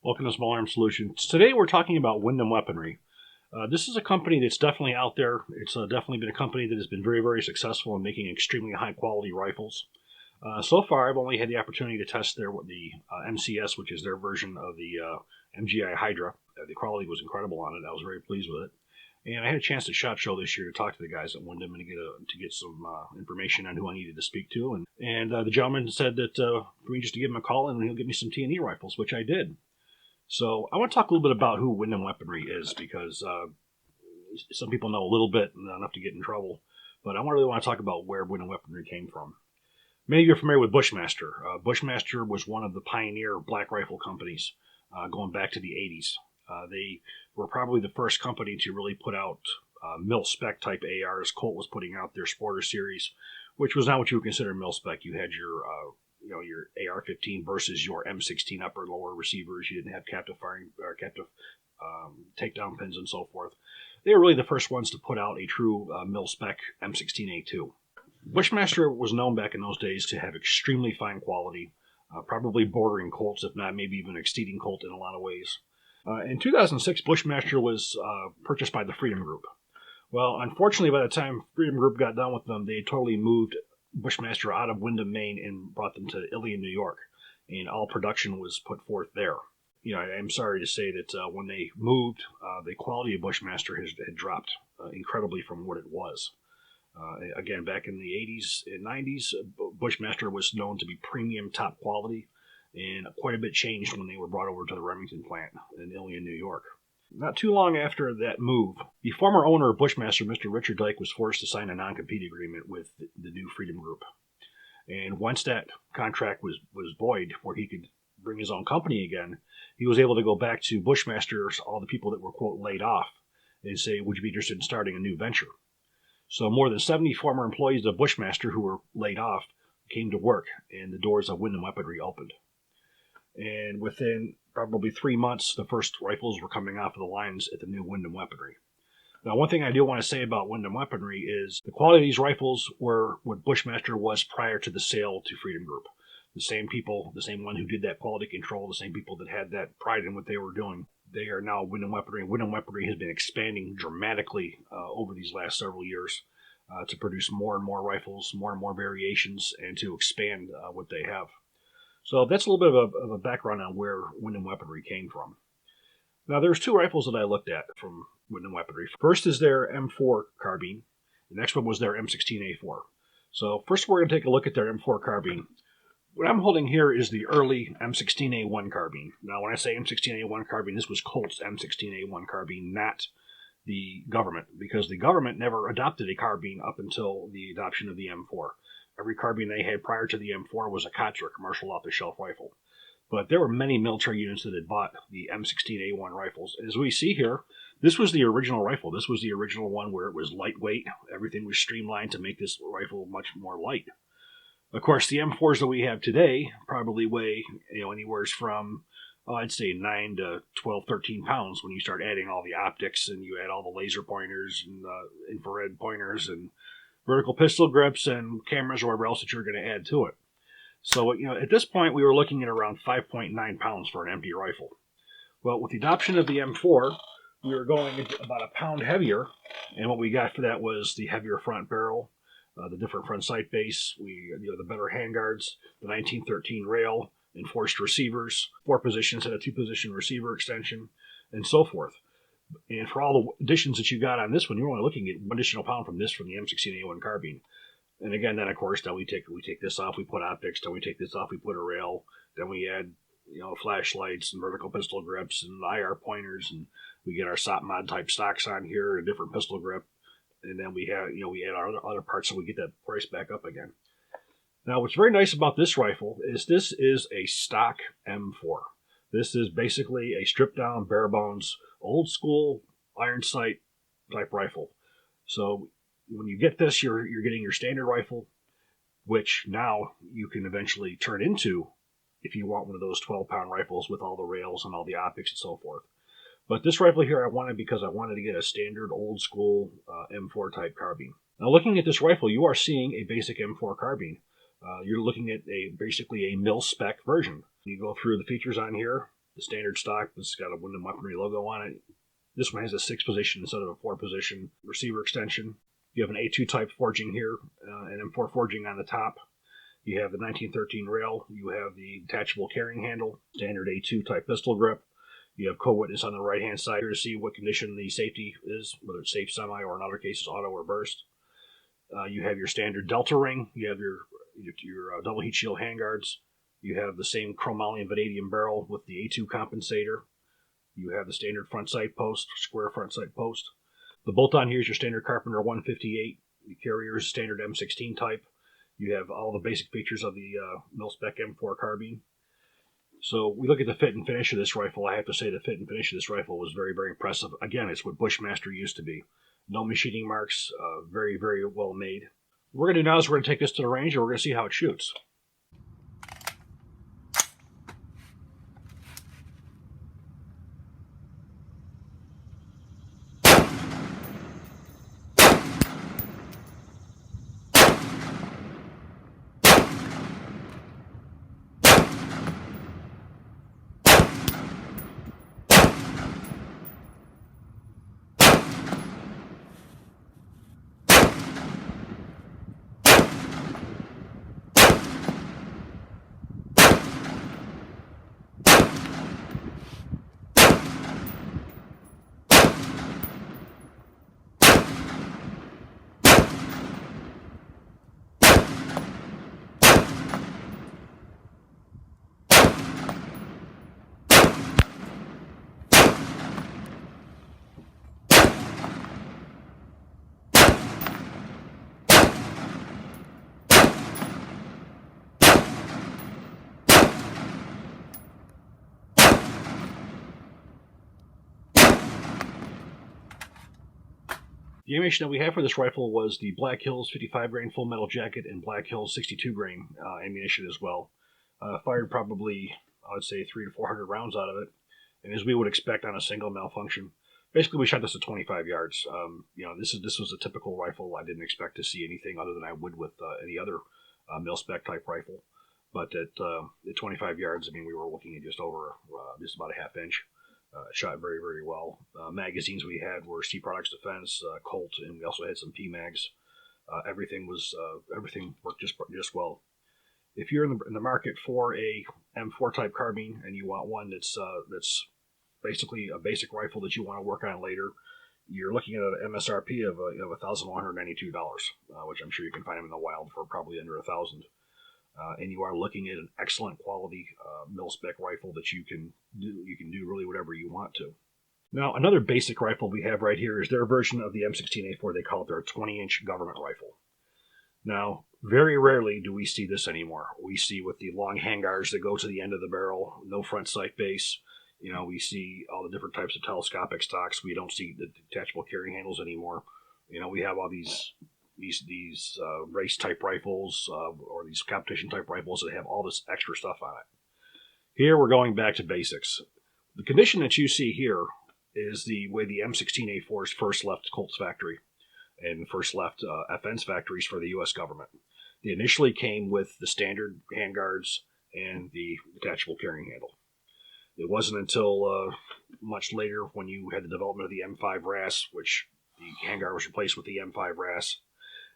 Welcome to Small Arms Solutions. Today we're talking about Windham Weaponry. This is a company that's definitely out there. It's definitely been a company that has been very, very successful in making extremely high quality rifles. So far, I've only had the opportunity to test the MCS, which is their version of the MGI Hydra. The quality was incredible on it. I was very pleased with it. And I had a chance at SHOT Show this year to talk to the guys at Windham and to get some information on who I needed to speak to. And the gentleman said that for me just to give him a call and he'll give me some T&E rifles, which I did. So I want to talk a little bit about who Windham Weaponry is, because some people know a little bit, not enough to get in trouble. But I really want to talk about where Windham Weaponry came from. Many of you are familiar with Bushmaster. Bushmaster was one of the pioneer black rifle companies going back to the 80s. They were probably the first company to really put out mil-spec type ARs. Colt was putting out their Sporter series, which was not what you would consider mil-spec. You had your AR-15 versus your M16 upper and lower receivers. You didn't have captive firing or captive takedown pins and so forth. They were really the first ones to put out a true mil-spec M16A2. Bushmaster was known back in those days to have extremely fine quality, probably bordering Colts, if not maybe even exceeding Colt in a lot of ways. In 2006, Bushmaster was purchased by the Freedom Group. Well, unfortunately, by the time Freedom Group got done with them, they totally moved Bushmaster out of Windham, Maine, and brought them to Ilion, New York, and all production was put forth there. I'm sorry to say that when they moved, the quality of Bushmaster had dropped incredibly from what it was. Again, back in the 80s and 90s, Bushmaster was known to be premium top quality, and quite a bit changed when they were brought over to the Remington plant in Ilion, New York. Not too long after that move, the former owner of Bushmaster, Mr. Richard Dyke, was forced to sign a non-compete agreement with the new Freedom Group. And once that contract was void, where he could bring his own company again, he was able to go back to Bushmaster's, all the people that were, quote, laid off, and say, would you be interested in starting a new venture? So more than 70 former employees of Bushmaster who were laid off came to work, and the doors of Windham Weaponry opened. And within probably 3 months, the first rifles were coming off of the lines at the new Windham Weaponry. Now, one thing I do want to say about Windham Weaponry is the quality of these rifles were what Bushmaster was prior to the sale to Freedom Group. The same people, the same one who did that quality control, the same people that had that pride in what they were doing, they are now Windham Weaponry. Windham Weaponry has been expanding dramatically over these last several years to produce more and more rifles, more and more variations, and to expand what they have. So that's a little bit of a background on where Windham Weaponry came from. Now, there's two rifles that I looked at from Windham Weaponry. First is their M4 carbine. The next one was their M16A4. So first we're going to take a look at their M4 carbine. What I'm holding here is the early M16A1 carbine. Now, when I say M16A1 carbine, this was Colt's M16A1 carbine, not the government, because the government never adopted a carbine up until the adoption of the M4. Every carbine they had prior to the M4 was a COTS, or commercial off-the-shelf rifle. But there were many military units that had bought the M16A1 rifles. As we see here, this was the original rifle. This was the original one where it was lightweight. Everything was streamlined to make this rifle much more light. Of course, the M4s that we have today probably weigh anywhere from, I'd say 9 to 12, 13 pounds when you start adding all the optics and you add all the laser pointers and infrared pointers and vertical pistol grips and cameras or whatever else that you're going to add to it. So, at this point, we were looking at around 5.9 pounds for an empty rifle. Well, with the adoption of the M4, we were going about a pound heavier, and what we got for that was the heavier front barrel, the different front sight base, the better handguards, the 1913 rail, enforced receivers, 4 positions and a 2-position receiver extension, and so forth. And for all the additions that you got on this one, you're only looking at 1 additional pound from the M16A1 carbine. And again, then of course, we take this off, we put optics. Then we take this off, we put a rail. Then we add, flashlights and vertical pistol grips and IR pointers, and we get our SOP mod type stocks on here, a different pistol grip, and then we have, we add our other parts, so we get that price back up again. Now, what's very nice about this rifle is this is a stock M4. This is basically a stripped down, bare bones, old school iron sight type rifle. So when you get this, you're getting your standard rifle, which now you can eventually turn into if you want one of those 12-pound rifles with all the rails and all the optics and so forth. But this rifle here I wanted because I wanted to get a standard old school M4 type carbine. Now, looking at this rifle, you are seeing a basic M4 carbine. You're looking at basically a mil-spec version. You go through the features on here. the standard stock. This has got a Windham Weaponry logo on it. This one has a 6-position instead of a 4-position receiver extension. You have an A2 type forging here, and M4 forging on the top. You have the 1913 rail. You have the detachable carrying handle, standard A2 type pistol grip. You have co-witness on the right-hand side here to see what condition the safety is, whether it's safe semi or in other cases auto or burst. You have your standard delta ring. You have your double heat shield handguards. You have the same chromoly and vanadium barrel with the A2 compensator. You have the standard front sight post, square front sight post. The bolt on here is your standard Carpenter 158. The carrier is standard M16 type. You have all the basic features of the mil-spec M4 carbine. So we look at the fit and finish of this rifle. I have to say the fit and finish of this rifle was very, very impressive. Again, it's what Bushmaster used to be. No machining marks, very, very well made. What we're going to do now is we're going to take this to the range and we're going to see how it shoots. The ammunition that we have for this rifle was the Black Hills 55 grain full metal jacket and Black Hills 62 grain ammunition as well. Fired probably, I would say, 300 to 400 rounds out of it, and as we would expect on a single malfunction. Basically, we shot this at 25 yards. This was a typical rifle. I didn't expect to see anything other than I would with any other mil-spec type rifle. But at 25 yards, I mean, we were looking at just about a half inch. Shot very, very well. Magazines we had were C Products Defense, Colt, and we also had some PMags. Everything worked just well. If you're in the market for a M4 type carbine and you want one that's basically a basic rifle that you want to work on later, you're looking at an MSRP of $1,192, which I'm sure you can find them in the wild for probably under $1,000. And you are looking at an excellent quality mil-spec rifle that you can do really whatever you want to. Now, another basic rifle we have right here is their version of the M16A4. They call it their 20-inch government rifle. Now, very rarely do we see this anymore. We see with the long handguards that go to the end of the barrel, no front sight base. We see all the different types of telescopic stocks. We don't see the detachable carrying handles anymore. We have all these race type rifles or these competition type rifles that have all this extra stuff on it. Here we're going back to basics. The condition that you see here is the way the M16A4s first left Colt's factory and first left FN's factories for the U.S. government. They initially came with the standard handguards and the detachable carrying handle. It wasn't until much later when you had the development of the M5 RAS, which the handguard was replaced with the M5 RAS,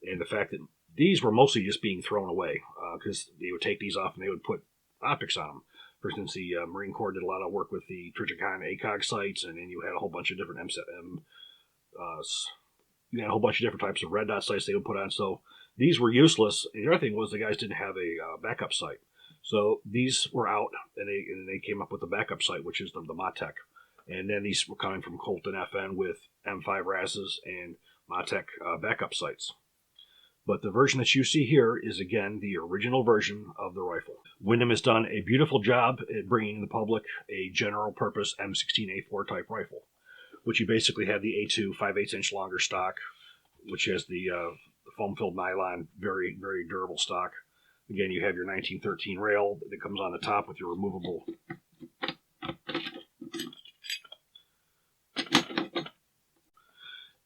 and the fact that these were mostly just being thrown away because they would take these off and they would put optics on them. For instance, the Marine Corps did a lot of work with the Tricticon ACOG sights, and then you had a whole bunch of different you had a whole bunch of different types of red dot sights they would put on. So these were useless. And the other thing was the guys didn't have a backup sight. So these were out, and they came up with the backup sight, which is the Matek. And then these were coming from Colt and FN with M5 RASs and Matek backup sights. But the version that you see here is, again, the original version of the rifle. Windham has done a beautiful job at bringing the public a general-purpose M16A4 type rifle, which you basically have the A2 5/8" longer stock, which has the foam-filled nylon, very, very durable stock. Again, you have your 1913 rail that comes on the top with your removable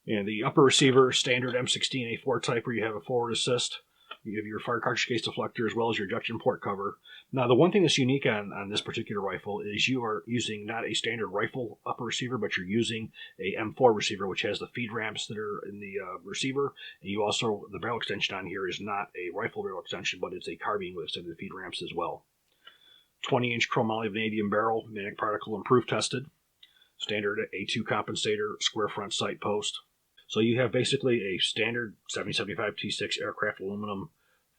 and the upper receiver, standard M16A4 type, where you have a forward assist. You have your fire cartridge case deflector as well as your ejection port cover. Now, the one thing that's unique on this particular rifle is you are using not a standard rifle upper receiver, but you're using a M4 receiver, which has the feed ramps that are in the receiver. And you also, the barrel extension on here is not a rifle barrel extension, but it's a carbine with extended feed ramps as well. 20-inch chromoly vanadium barrel, magnetic particle and proof tested. Standard A2 compensator, square front sight post. So you have basically a standard 7075 T6 aircraft aluminum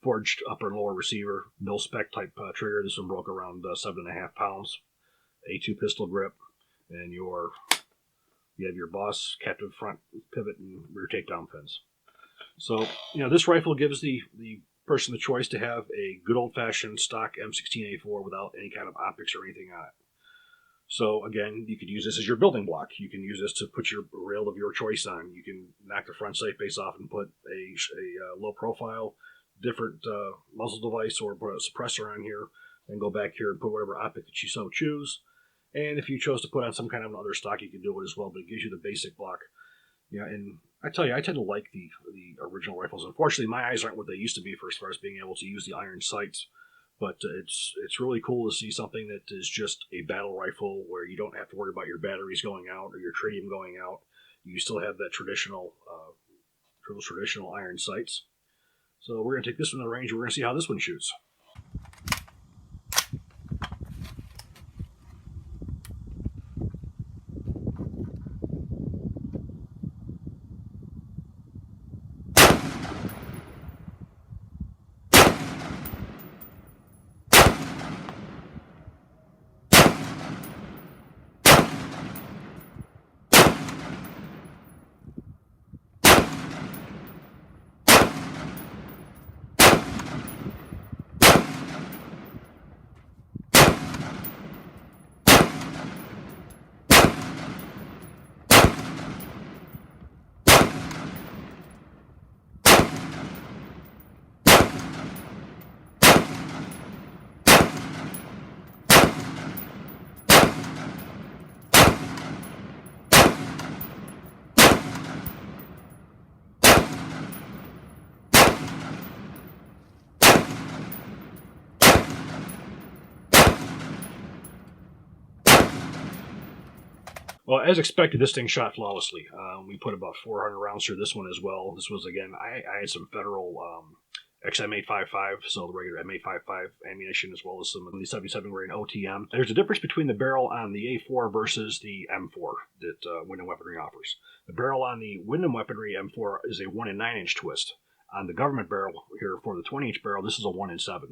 forged upper and lower receiver, mil-spec type trigger. This one broke around 7.5 pounds. A2 pistol grip, and you have your boss captive front pivot and rear takedown pins. So this rifle gives the person the choice to have a good old-fashioned stock M16A4 without any kind of optics or anything on it. So again, you could use this as your building block. You can use this to put your rail of your choice on. You can knock the front sight base off and put a low profile, different muzzle device or put a suppressor on here, and go back here and put whatever optic that you so choose. And if you chose to put on some kind of another stock, you can do it as well, but it gives you the basic block. And I tell you, I tend to like the original rifles. Unfortunately, my eyes aren't what they used to be for as far as being able to use the iron sights. But it's really cool to see something that is just a battle rifle where you don't have to worry about your batteries going out or your tritium going out. You still have that traditional iron sights. So we're going to take this one to the range and we're going to see how this one shoots. Well, as expected, this thing shot flawlessly. We put about 400 rounds through this one as well. This was, again, I had some federal XM855, so the regular M855 ammunition, as well as some of the 77 grain OTM. There's a difference between the barrel on the A4 versus the M4 that Windham Weaponry offers. The barrel on the Windham Weaponry M4 is a 1 9-inch twist. On the government barrel here for the 20-inch barrel, this is a 1 7,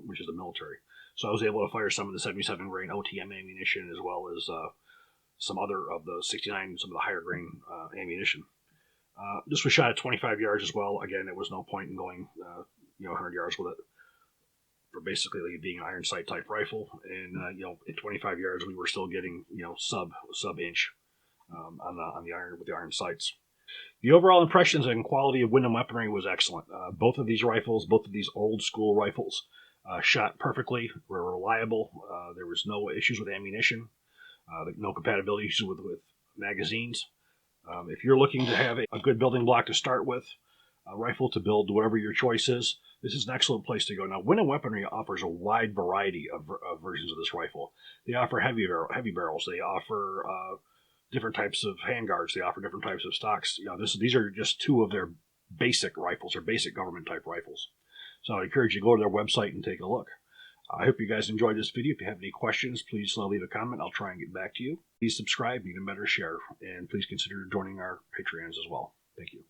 which is the military. So I was able to fire some of the 77 grain OTM ammunition as well as some other of the 69, some of the higher grain ammunition. This was shot at 25 yards as well. Again, there was no point in going 100 yards with it for basically being an iron sight type rifle. And at 25 yards, we were still getting sub inch on the iron with the iron sights. The overall impressions and quality of Windham Weaponry was excellent. Both of these rifles, both of these old school rifles, shot perfectly, were reliable. There was no issues with ammunition. No compatibility issues with magazines. If you're looking to have a good building block to start with, a rifle to build whatever your choice is, this is an excellent place to go. Now, Windham Weaponry offers a wide variety of versions of this rifle. They offer heavy barrels. They offer different types of handguards. They offer different types of stocks. These are just two of their basic rifles, or basic government type rifles. So I encourage you to go to their website and take a look. I hope you guys enjoyed this video. If you have any questions, please leave a comment. I'll try and get back to you. Please subscribe, even better share, and please consider joining our Patreons as well. Thank you.